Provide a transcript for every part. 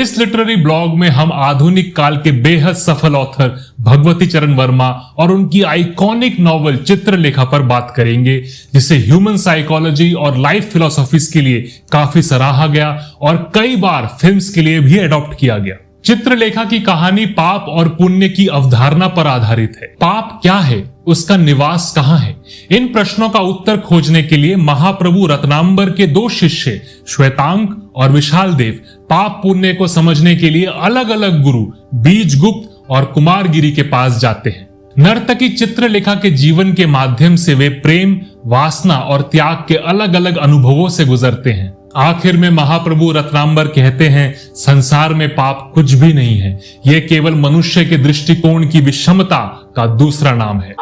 इस literary blog में हम आधुनिक काल के बेहद सफल ऑथर भगवती चरण वर्मा और उनकी आइकॉनिक नॉवल चित्रलेखा पर बात करेंगे, जिसे ह्यूमन साइकोलॉजी और लाइफ फिलॉसफीज के लिए काफी सराहा गया और कई बार फिल्म्स के लिए भी अडॉप्ट किया गया। चित्रलेखा की कहानी पाप और पुण्य की अवधारणा पर आधारित है। पाप क्या है, उसका निवास कहाँ है? इन प्रश्नों का उत्तर खोजने के लिए महाप्रभु रत्नांबर के दो शिष्य श्वेतांक और विशाल देव पाप पुण्य को समझने के लिए अलग अलग गुरु बीजगुप्त और कुमारगिरी के पास जाते हैं। नर्तकी चित्रलेखा के जीवन के माध्यम से वे प्रेम, वासना और त्याग के अलग अलग अनुभवों से गुजरते हैं। आखिर में महाप्रभु रत्नांबर कहते हैं, संसार में पाप कुछ भी नहीं है, यह केवल मनुष्य के दृष्टिकोण की विषमता का दूसरा नाम है।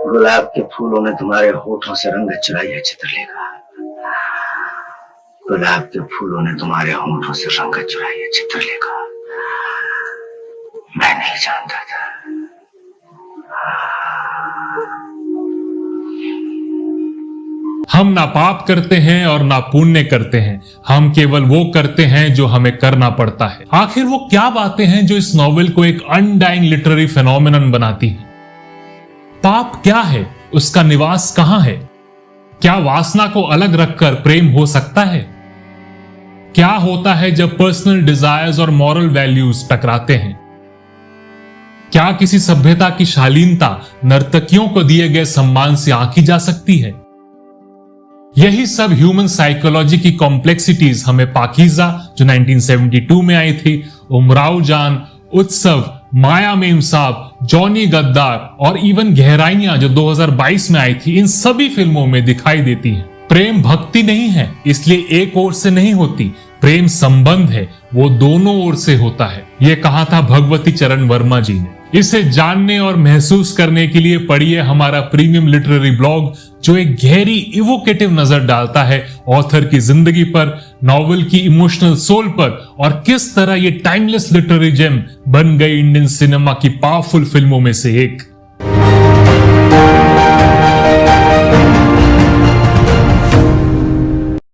गुलाब के फूलों ने तुम्हारे होठों से रंगत चुराई है चित्रलेखा। गुलाब के फूलों ने तुम्हारे होठों से रंगत चुराई है चित्रलेखा। मैं नहीं जानता था। हम ना पाप करते हैं और ना पुण्य करते हैं, हम केवल वो करते हैं जो हमें करना पड़ता है। आखिर वो क्या बातें हैं जो इस नॉवेल को एक अनडाइंग लिटरेरी फेनोमेनन बनाती हैं? पाप क्या है, उसका निवास कहां है? क्या वासना को अलग रखकर प्रेम हो सकता है? क्या होता है जब पर्सनल डिजायर्स और मॉरल वैल्यूज टकराते हैं? क्या किसी सभ्यता की शालीनता नर्तकियों को दिए गए सम्मान से आंकी जा सकती है? यही सब ह्यूमन साइकोलॉजी की कॉम्प्लेक्सिटीज हमें पाकीज़ा जो 1972 में आई थी, उमराव जान, उत्सव, माया मेमसाब, जॉनी गद्दार और इवन गहराइयां जो 2022 में आई थी, इन सभी फिल्मों में दिखाई देती हैं। प्रेम भक्ति नहीं है, इसलिए एक ओर से नहीं होती। प्रेम संबंध है, वो दोनों ओर से होता है। ये कहा था भगवती चरण वर्मा जी ने। इसे जानने और महसूस करने के लिए पढ़िए हमारा प्रीमियम लिटरेरी ब्लॉग, जो एक गहरी इवोकेटिव नजर डालता है ऑथर की जिंदगी पर, नॉवेल की इमोशनल सोल पर और किस तरह ये टाइमलेस लिटरेरी जेम बन गई इंडियन सिनेमा की पावरफुल फिल्मों में से एक।